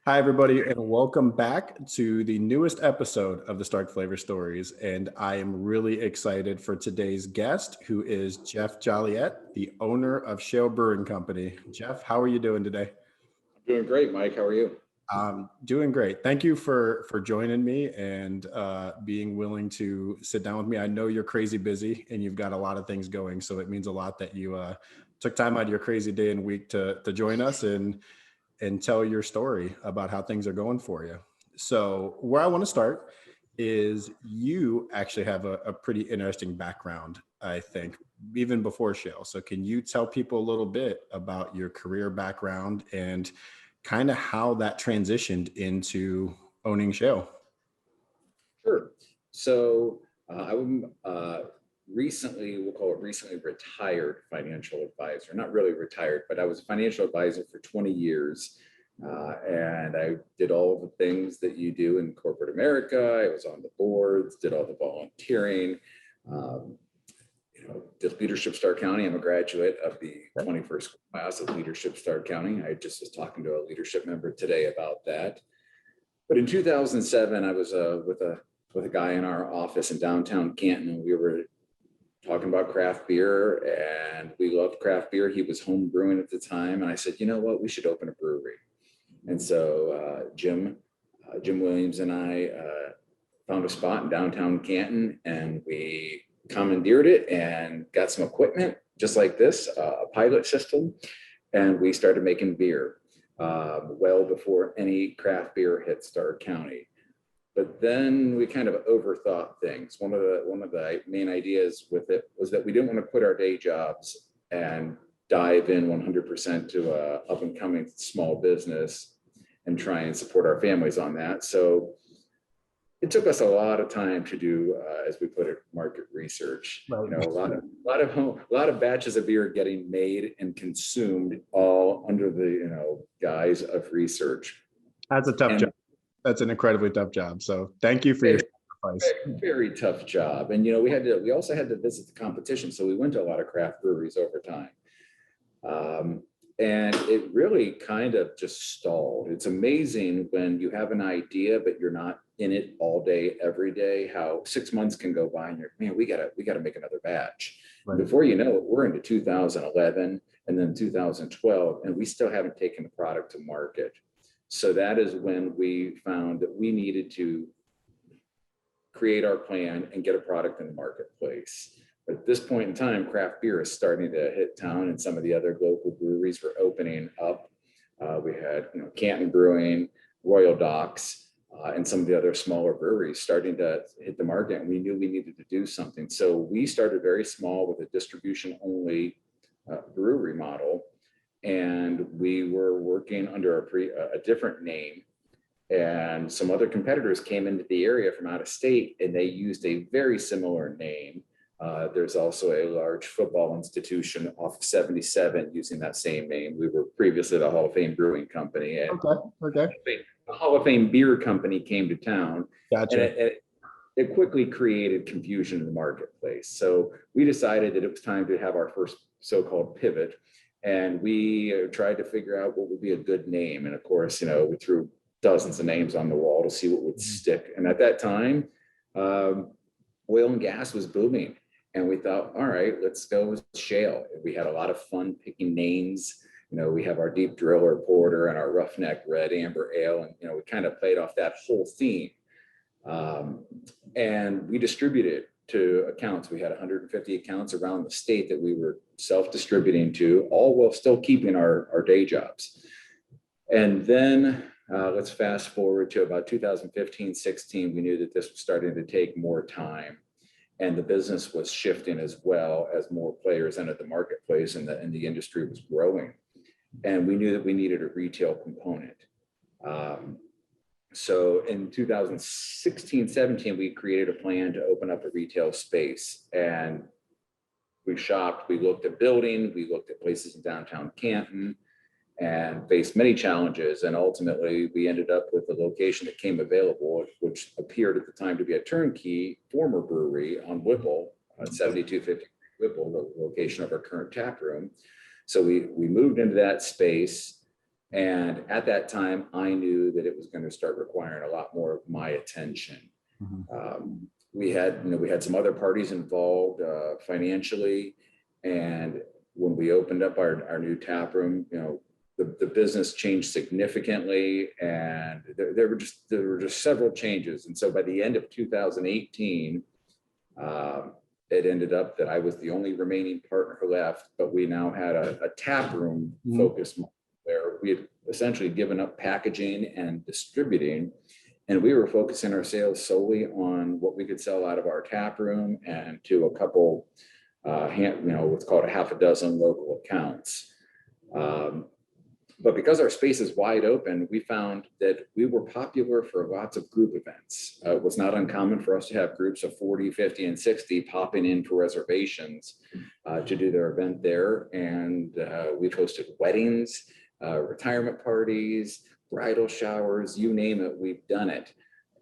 Hi, everybody, and welcome back to the newest episode of the Stark Flavor Stories. And I am really excited for today's guest, who is Jeff Joliat, the owner of Shale Brewing Company. Jeff, how are you doing today? Doing great, Mike. How are you? Doing great. Thank you for joining me and being willing to sit down with me. I know you're crazy busy and you've got a lot of things going, so it means a lot that you took time out of your crazy day and week to join us and tell your story about how things are going for you. So where I want to start is you actually have a pretty interesting background, I think, even before Shale. So can you tell people a little bit about your career background and kind of how that transitioned into owning Shale? Sure. So I'm recently, we'll call it recently retired financial advisor. Not really retired, but I was a financial advisor for 20 years. And I did all the things that you do in corporate America. I was on the boards, did all the volunteering. Um, did Leadership Stark County. I'm a graduate of the 21st class of Leadership Stark County. I just was talking to a leadership member today about that. But in 2007, I was with a guy in our office in downtown Canton, and we were talking about craft beer, and we loved craft beer. He was home brewing at the time, and I said, you know what, we should open a brewery. And so Jim Williams and I found a spot in downtown Canton, and we commandeered it and got some equipment just like this, a pilot system, and we started making beer well before any craft beer hit Stark County. But then we kind of overthought things. One of the main ideas with it was that we didn't want to quit our day jobs and dive in 100% to a up and coming small business and try and support our families on that. So it took us a lot of time to do, as we put it, market research. Right. A lot of batches of beer getting made and consumed, all under the guise of research. That's a tough job. That's an incredibly tough job. So thank you for your sacrifice. Very tough job. And we also had to visit the competition. So we went to a lot of craft breweries over time. And it really kind of just stalled. It's amazing when you have an idea, but you're not in it all day, every day, how 6 months can go by and you're, man, we gotta make another batch. Right. Before you know it, we're into 2011 and then 2012, and we still haven't taken the product to market. So that is when we found that we needed to create our plan and get a product in the marketplace. But at this point in time, craft beer is starting to hit town, and some of the other local breweries were opening up. We had Canton Brewing, Royal Docks, and some of the other smaller breweries starting to hit the market, and we knew we needed to do something. So we started very small with a distribution-only brewery model, and we were working under a different name. And some other competitors came into the area from out of state, and they used a very similar name. There's also a large football institution off of 77 using that same name. We were previously the Hall of Fame Brewing Company. And okay. The Hall of Fame Beer Company came to town. Gotcha. And it quickly created confusion in the marketplace. So we decided that it was time to have our first so-called pivot. And we tried to figure out what would be a good name. And of course, we threw dozens of names on the wall to see what would stick. And at that time, oil and gas was booming. And we thought, all right, let's go with Shale. We had a lot of fun picking names. We have our Deep Driller Porter and our Roughneck Red Amber Ale. And, we kind of played off that whole theme. And we distributed to accounts. We had 150 accounts around the state that we were self-distributing to, all while still keeping our day jobs. And then let's fast forward to about 2015-16. We knew that this was starting to take more time, and the business was shifting as well as more players entered the marketplace, and the industry was growing. And we knew that we needed a retail component. So in 2016-17, we created a plan to open up a retail space, and we shopped, we looked at building, we looked at places in downtown Canton, and faced many challenges. And ultimately, we ended up with the location that came available, which appeared at the time to be a turnkey former brewery on Whipple, on 7250 Whipple, the location of our current tap room. So we moved into that space. And at that time, I knew that it was going to start requiring a lot more of my attention. We had some other parties involved financially, and when we opened up our new tap room, the business changed significantly, and there were just several changes. And so by the end of 2018, it ended up that I was the only remaining partner who left, but we now had a tap room focus where we had essentially given up packaging and distributing, and we were focusing our sales solely on what we could sell out of our tap room and to a couple, what's called a half a dozen local accounts. But because our space is wide open, we found that we were popular for lots of group events. It was not uncommon for us to have groups of 40, 50, and 60 popping in for reservations to do their event there. And we've hosted weddings, retirement parties, bridal showers, you name it, we've done it.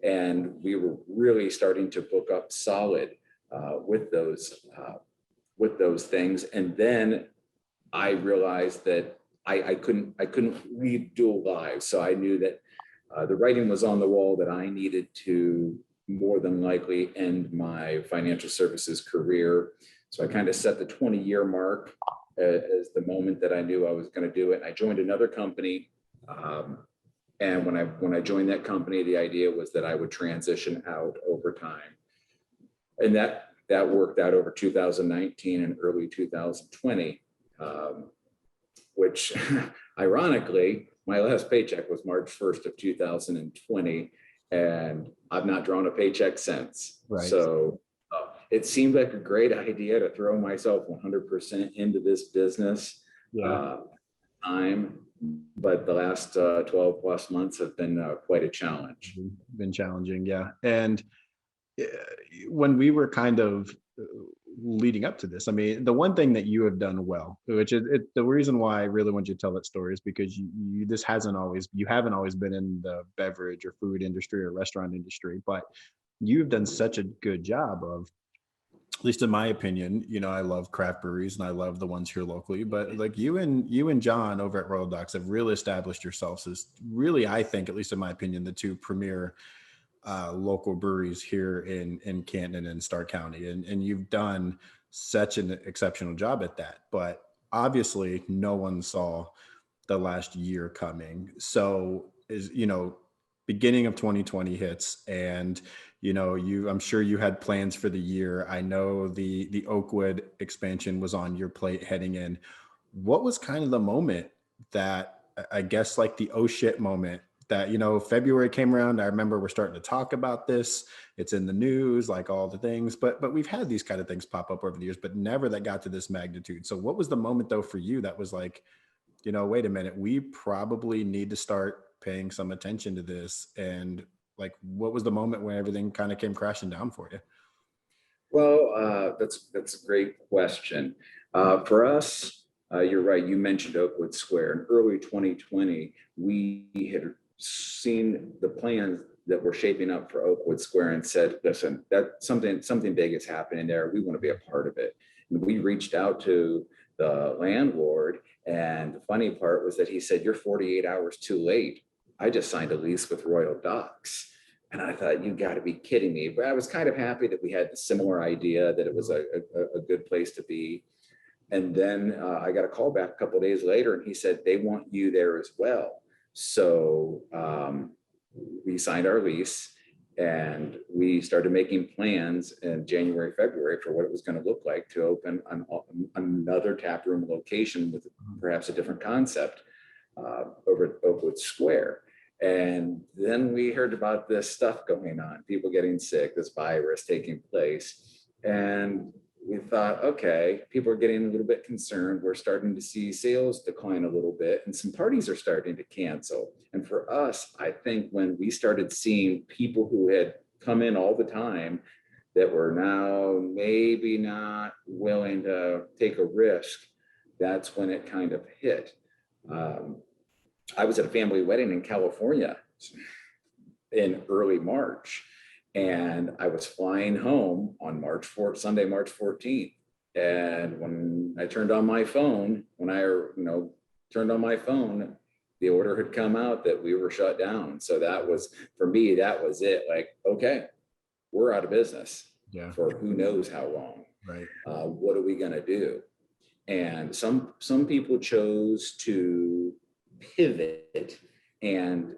And we were really starting to book up solid with those things. And then I realized that I couldn't lead dual lives. So I knew that the writing was on the wall that I needed to more than likely end my financial services career. So I kind of set the 20-year mark as the moment that I knew I was going to do it. I joined another company. And when I joined that company, the idea was that I would transition out over time. And that worked out over 2019 and early 2020. Which ironically, my last paycheck was March 1st of 2020, and I've not drawn a paycheck since. Right. So it seemed like a great idea to throw myself 100% into this business but the last 12 plus months have been quite a challenge. Been challenging, yeah. And when we were kind of leading up to this, I mean, the one thing that you have done well, which is the reason why I really want you to tell that story, is because you haven't always been in the beverage or food industry or restaurant industry, but you've done such a good job of, at least in my opinion, I love craft breweries and I love the ones here locally, but like you and John over at Royal Ducks have really established yourselves as really, I think, at least in my opinion, the two premier local breweries here in Canton and Stark County. And you've done such an exceptional job at that. But obviously no one saw the last year coming. So beginning of 2020 hits, and I'm sure you had plans for the year. I know the Oakwood expansion was on your plate heading in. What was kind of the moment that, I guess, like the oh shit moment, that February came around? I remember we're starting to talk about this. It's in the news, like all the things, but we've had these kind of things pop up over the years, but never that got to this magnitude. So what was the moment though for you that was like, wait a minute, we probably need to start paying some attention to this? And like, what was the moment when everything kind of came crashing down for you? Well, that's a great question. For us, you're right. You mentioned Oakwood Square. In early 2020, we had seen the plans that were shaping up for Oakwood Square and said, listen, that something big is happening there. We want to be a part of it. And we reached out to the landlord, and the funny part was that he said, you're 48 hours too late. I just signed a lease with Royal Ducks. And I thought, you got to be kidding me. But I was kind of happy that we had the similar idea, that it was a good place to be. And then I got a call back a couple of days later, and he said, they want you there as well. So we signed our lease, and we started making plans in January, February for what it was going to look like to open another tap room location with perhaps a different concept over at Oakwood Square. And then we heard about this stuff going on, people getting sick, this virus taking place. And we thought, okay, people are getting a little bit concerned. We're starting to see sales decline a little bit, and some parties are starting to cancel. And for us, I think when we started seeing people who had come in all the time that were now maybe not willing to take a risk, that's when it kind of hit. I was at a family wedding in California in early March, and I was flying home on Sunday, March 14th. And when I turned on my phone, the order had come out that we were shut down. So that was, for me, that was it. Like, okay, we're out of business for who knows how long. Right. What are we going to do? And some people chose to pivot and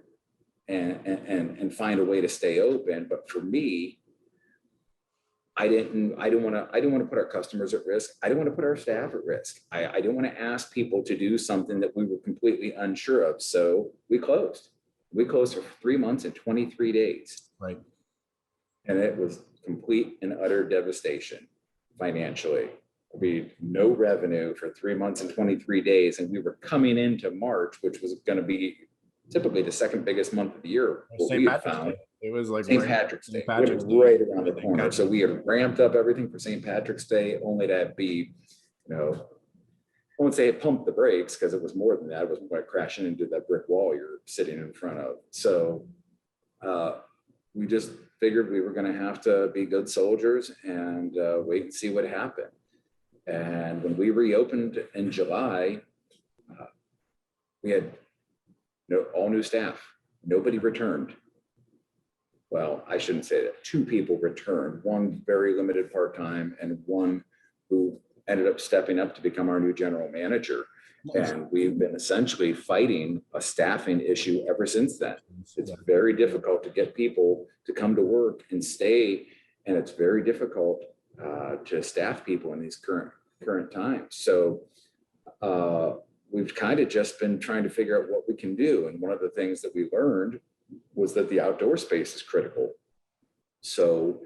find a way to stay open. But for me, I didn't want to put our customers at risk. I didn't want to put our staff at risk. I didn't want to ask people to do something that we were completely unsure of. So we closed. We closed for 3 months and 23 days. Right. And it was complete and utter devastation financially. We had no revenue for 3 months and 23 days. And we were coming into March, which was going to be typically the second biggest month of the year. St. Patrick's Day. It was like St. Patrick's Day, right around the corner. So we had ramped up everything for St. Patrick's Day, only to be, you know, I won't say it pumped the brakes because it was more than that. It was like crashing into that brick wall you're sitting in front of. So we just figured we were going to have to be good soldiers and wait and see what happened. And when we reopened in July, we had all new staff. Nobody returned. Well, I shouldn't say that. 2 people returned, one very limited part-time and one who ended up stepping up to become our new general manager. And we've been essentially fighting a staffing issue ever since then. It's very difficult to get people to come to work and stay. And it's very difficult to staff people in these current times. So we've kind of just been trying to figure out what we can do. And one of the things that we learned was that the outdoor space is critical. So,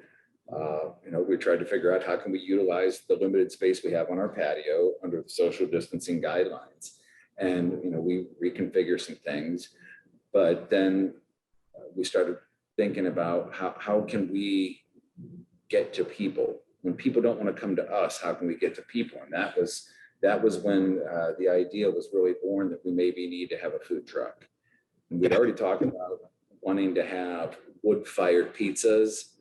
we tried to figure out how can we utilize the limited space we have on our patio under the social distancing guidelines. And, we reconfigure some things, but then we started thinking about how can we get to people? When people don't want to come to us, how can we get to people? And that was when the idea was really born that we maybe need to have a food truck. And we'd already talked about wanting to have wood-fired pizzas.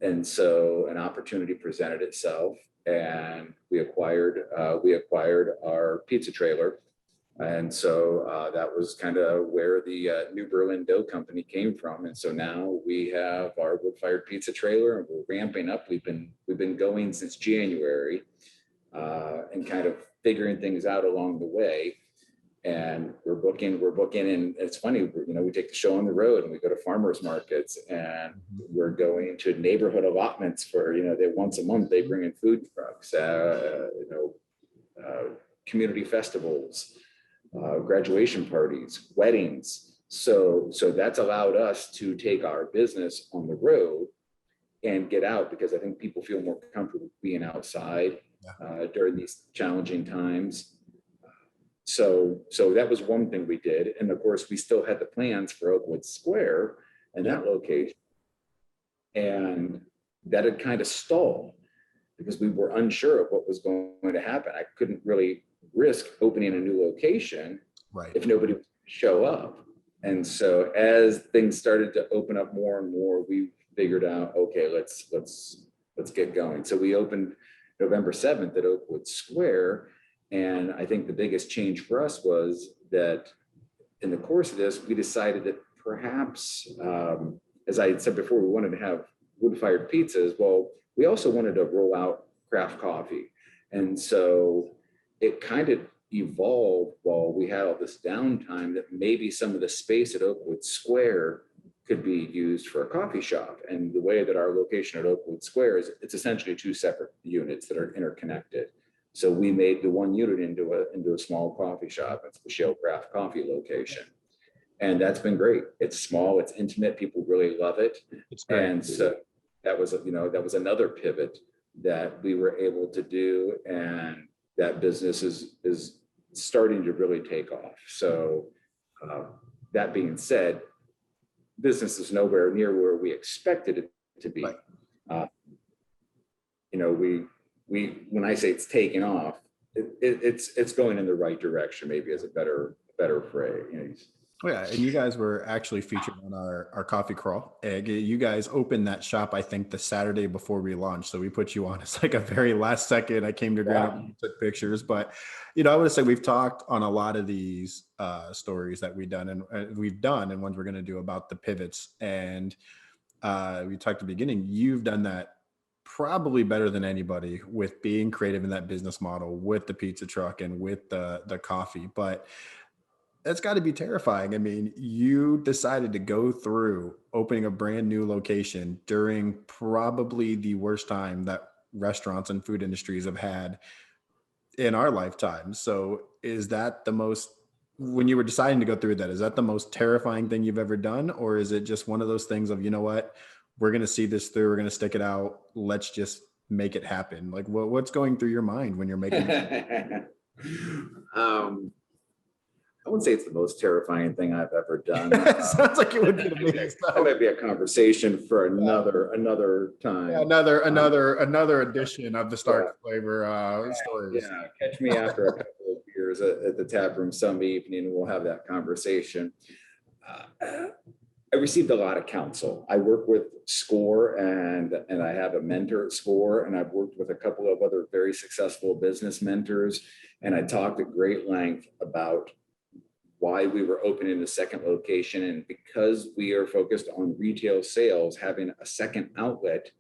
And so an opportunity presented itself and we acquired our pizza trailer. And so that was kind of where the New Berlin Dough Company came from. And so now we have our wood-fired pizza trailer and we're ramping up. We've been going since January and kind of figuring things out along the way. And we're booking, and it's funny, we take the show on the road and we go to farmers markets and we're going to neighborhood allotments for, they once a month, they bring in food trucks, community festivals, graduation parties, weddings. So that's allowed us to take our business on the road and get out because I think people feel more comfortable being outside during these challenging times. So that was one thing we did. And of course, we still had the plans for Oakwood Square and that location. And that had kind of stalled because we were unsure of what was going to happen. I couldn't really risk opening a new location if nobody would show up. And so as things started to open up more and more, we figured out, okay, let's get going. So we opened November 7th at Oakwood Square. And I think the biggest change for us was that in the course of this, we decided that perhaps, as I had said before, we wanted to have wood-fired pizzas. Well, we also wanted to roll out craft coffee. And so it kind of evolved while we had all this downtime that maybe some of the space at Oakwood Square could be used for a coffee shop. And the way that our location at Oakwood Square is, it's essentially 2 separate units that are interconnected. So we made the one unit into a small coffee shop. It's the Shale Craft Coffee location. And that's been great. It's small, it's intimate, people really love it. It's great. And so that was another pivot that we were able to do. And that business is starting to really take off. So that being said, business is nowhere near where we expected it to be. When I say it's taking off, it's going in the right direction, maybe as a better phrase. Oh, yeah, and you guys were actually featured on our coffee crawl. You guys opened that shop, I think, the Saturday before we launched. So we put you on as like a very last second. I came to Grand Wow. Opening, took pictures, but I would say we've talked on a lot of these stories that we've done and ones we're going to do about the pivots. And we talked at the beginning. You've done that probably better than anybody with being creative in that business model with the pizza truck and with the coffee, but that's got to be terrifying. I mean, you decided to go through opening a brand new location during probably the worst time that restaurants and food industries have had in our lifetime. So, is that when you were deciding to go through that, is that the most terrifying thing you've ever done? Or is it just one of those things of, you know what, we're going to see this through, we're going to stick it out, let's just make it happen? Like, what's going through your mind when you're making um, I wouldn't say it's the most terrifying thing I've ever done. Sounds like it would be to me. That might be a conversation for another time. Yeah, another edition of the Stark Flavor stories. Yeah, catch me after a couple of beers at the tap room some evening, and we'll have that conversation. I received a lot of counsel. I work with SCORE, and I have a mentor at SCORE, and I've worked with a couple of other very successful business mentors, and I talked at great length about why we were opening a second location. And because we are focused on retail sales, having a second outlet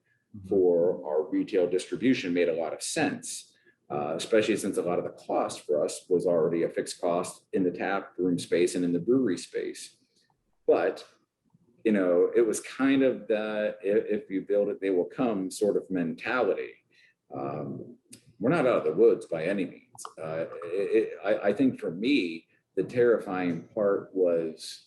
for our retail distribution made a lot of sense, especially since a lot of the cost for us was already a fixed cost in the tap room space and in the brewery space. But, it was kind of the, if you build it, they will come sort of mentality. We're not out of the woods by any means. I think for me, the terrifying part was,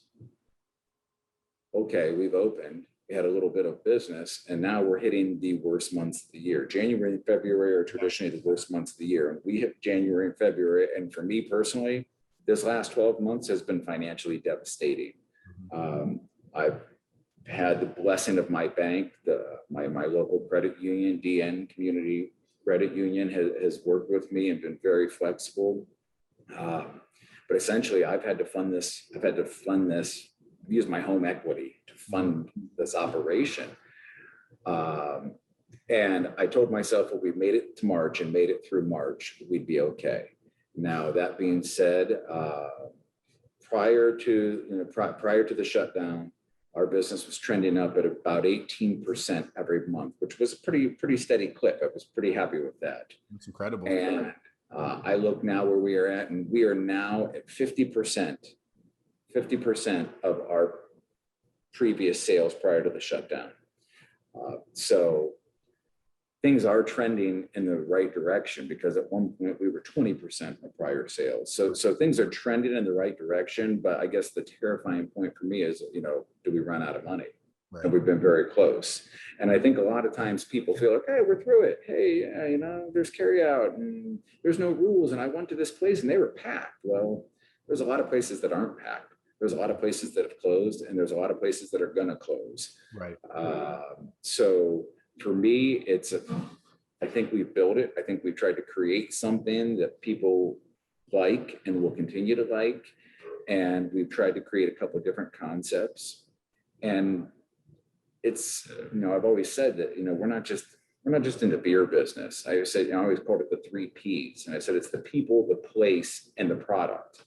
okay, we've opened, we had a little bit of business, and now we're hitting the worst months of the year. January and February are traditionally the worst months of the year. And we hit January and February. And for me personally, this last 12 months has been financially devastating. I've had the blessing of my bank, my local credit union, DN Community Credit Union has worked with me and been very flexible. But essentially, I've had to fund this, use my home equity to fund this operation. And I told myself, if we made it to March and made it through March, we'd be okay. Now, that being said, prior to the shutdown, our business was trending up at about 18% every month, which was a pretty steady clip. I was pretty happy with that. That's incredible. And I look now where we are at, and we are now at 50% of our previous sales prior to the shutdown. So things are trending in the right direction, because at one point we were 20% of prior sales. So things are trending in the right direction, but I guess the terrifying point for me is, do we run out of money? Right. And we've been very close. And I think a lot of times people feel like, hey, we're through it. Hey, there's carry out and there's no rules. And I went to this place and they were packed. Well, there's a lot of places that aren't packed. There's a lot of places that have closed, and there's a lot of places that are going to close. Right. So for me, I think we've built it. I think we've tried to create something that people like and will continue to like. And we've tried to create a couple of different concepts. And it's, I've always said that, we're not just in the beer business. I said, I always called it the 3 Ps. And I said, it's the people, the place, and the product.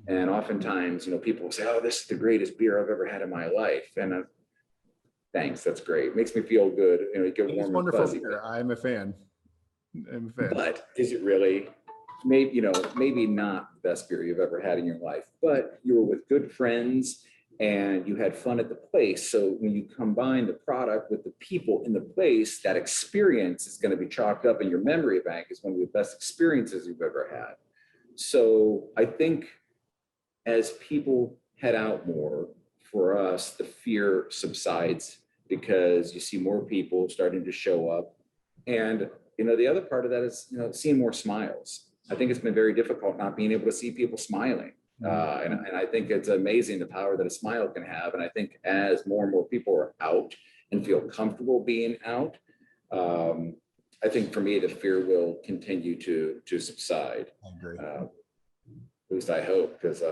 And oftentimes, people say, oh, this is the greatest beer I've ever had in my life. And thanks, that's great. It makes me feel good. It gets warm and fuzzy. I'm a fan. But is it really? Maybe not the best beer you've ever had in your life, but you were with good friends and you had fun at the place. So when you combine the product with the people in the place, that experience is going to be chalked up in your memory bank as one of the best experiences you've ever had. So I think as people head out more, for us, the fear subsides, because you see more people starting to show up. And, the other part of that is, seeing more smiles. I think it's been very difficult not being able to see people smiling. And I think it's amazing the power that a smile can have. And I think as more and more people are out and feel comfortable being out, I think for me, the fear will continue to subside. I agree. At least I hope, because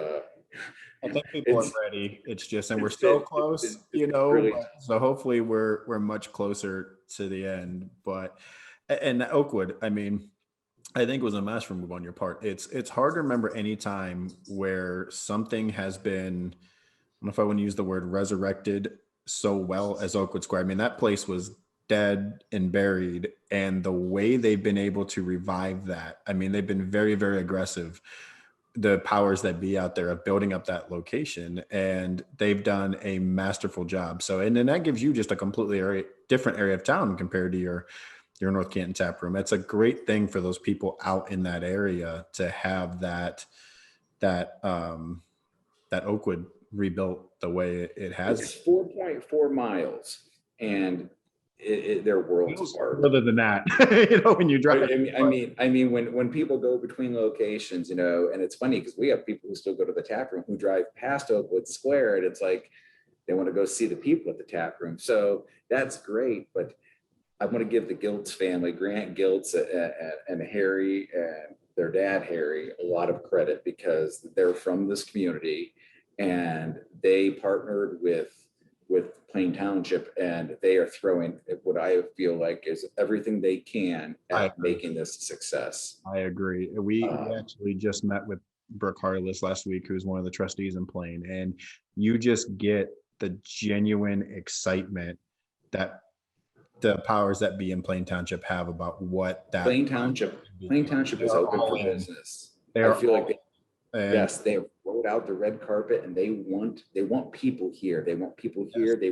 I think people are It's ready. It's just, and we're it's so been close, it's really but so hopefully we're much closer to the end. But and Oakwood, I mean, I think was a master move on your part. It's hard to remember any time where something has been, I don't know if I want to use the word resurrected so well as Oakwood Square. I mean, that place was dead and buried, and the way they've been able to revive that, I mean, they've been very, very aggressive, the powers that be out there, of building up that location, and they've done a masterful job. So, and then that gives you just a completely different area of town compared to your North Canton tap room. It's a great thing for those people out in that area to have that that Oakwood rebuilt the way it has. it's 4.4 miles, and they're worlds Feels apart. further than that, when you drive. When people go between locations, and it's funny because we have people who still go to the tap room who drive past Oakwood Square, and it's like they want to go see the people at the tap room. So that's great, but I want to give the Giltz family, Grant Giltz and Harry and their dad Harry, a lot of credit because they're from this community, and they partnered with Plain Township, and they are throwing what I feel like is everything they can I at agree. making this a success. I agree. We Um, actually just met with Brooke Harless last week, who's one of the trustees in Plain, and you just get the genuine excitement that the powers that be in Plain Township have about what that Plain Township, can be. Plain Township They is are open all for in. business. They I are feel like all in. And yes, they rolled out the red carpet, and they want people here. They want people yes, here. They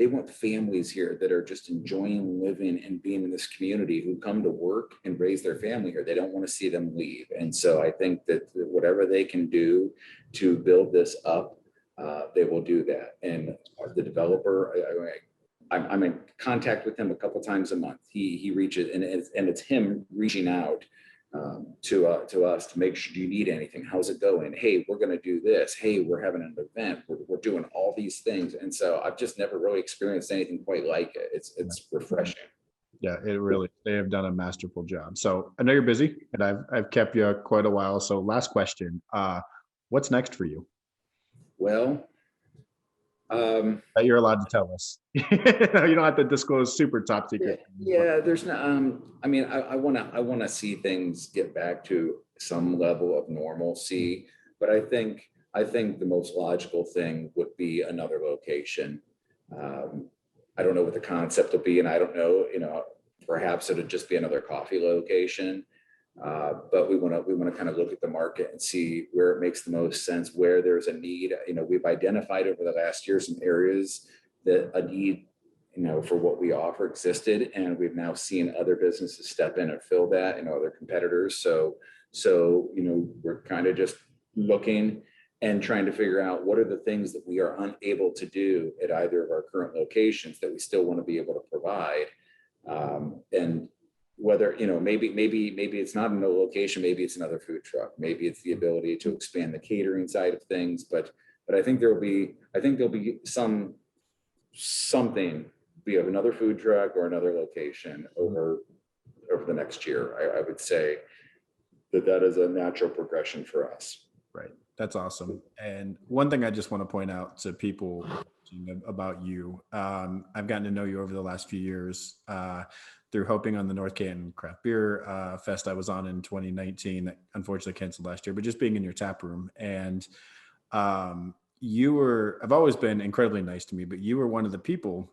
want families here that are just enjoying living and being in this community, who come to work and raise their family here. They don't want to see them leave. And so I think that whatever they can do to build this up, they will do that. And the developer, I'm in contact with him a couple times a month. He reaches, and it's him reaching out to us to make sure, do you need anything? How's it going? Hey, we're going to do this. Hey, we're having an event. We're doing all these things. And so I've just never really experienced anything quite like it. It's refreshing. yeah, they have done a masterful job. So I know you're busy, and I've kept you quite a while. So last question, what's next for you Well, um, that you're allowed to tell us? You don't have to disclose super top yeah, secret things, but yeah, there's no, I mean, I want to see things get back to some level of normalcy, but I think the most logical thing would be another location. Um, I don't know what the concept will be, and I don't know, perhaps it'll just be another coffee location. But we want to kind of look at the market and see where it makes the most sense, where there's a need. We've identified over the last year some areas that a need, for what we offer existed, and we've now seen other businesses step in and fill that, other competitors. So we're kind of just looking and trying to figure out what are the things that we are unable to do at either of our current locations that we still want to be able to provide. And whether, maybe it's not in a location, maybe it's another food truck, maybe it's the ability to expand the catering side of things, but I think there'll be something, be it another food truck or another location over the next year. I would say that is a natural progression for us. right. That's awesome. And one thing I just want to point out to people about you, I've gotten to know you over the last few years through helping on the North Canton Craft Beer Fest I was on in 2019 that unfortunately canceled last year, but just being in your tap room. And I've always been incredibly nice to me, but you were one of the people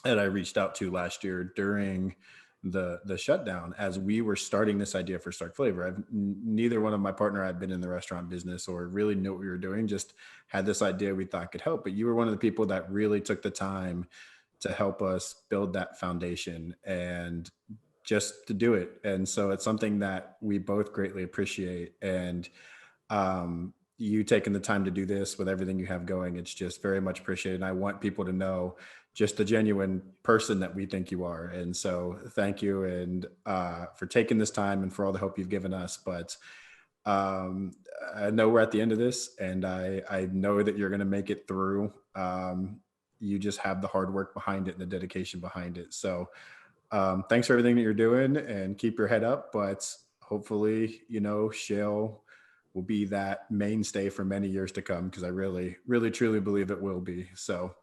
that I reached out to last year during the shutdown as we were starting this idea for Stark Flavor. Neither one of my partner had been in the restaurant business or really knew what we were doing, just had this idea we thought could help. But you were one of the people that really took the time to help us build that foundation and just to do it. And so it's something that we both greatly appreciate. And you taking the time to do this with everything you have going, it's just very much appreciated. And I want people to know just the genuine person that we think you are. And so thank you, and for taking this time and for all the help you've given us. But um, I know we're at the end of this, and I know that you're going to make it through. You just have the hard work behind it and the dedication behind it. So thanks for everything that you're doing, and keep your head up. But hopefully, Shale will be that mainstay for many years to come, because I really, really, truly believe it will be. So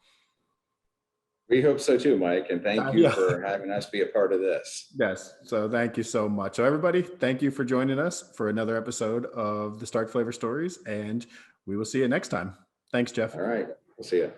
we hope so too, Mike. And thank you yeah. for having us be a part of this. Yes. So thank you so much. So everybody, thank you for joining us for another episode of the Stark Flavor Stories, and we will see you next time. Thanks, Jeff. All right. We'll see you.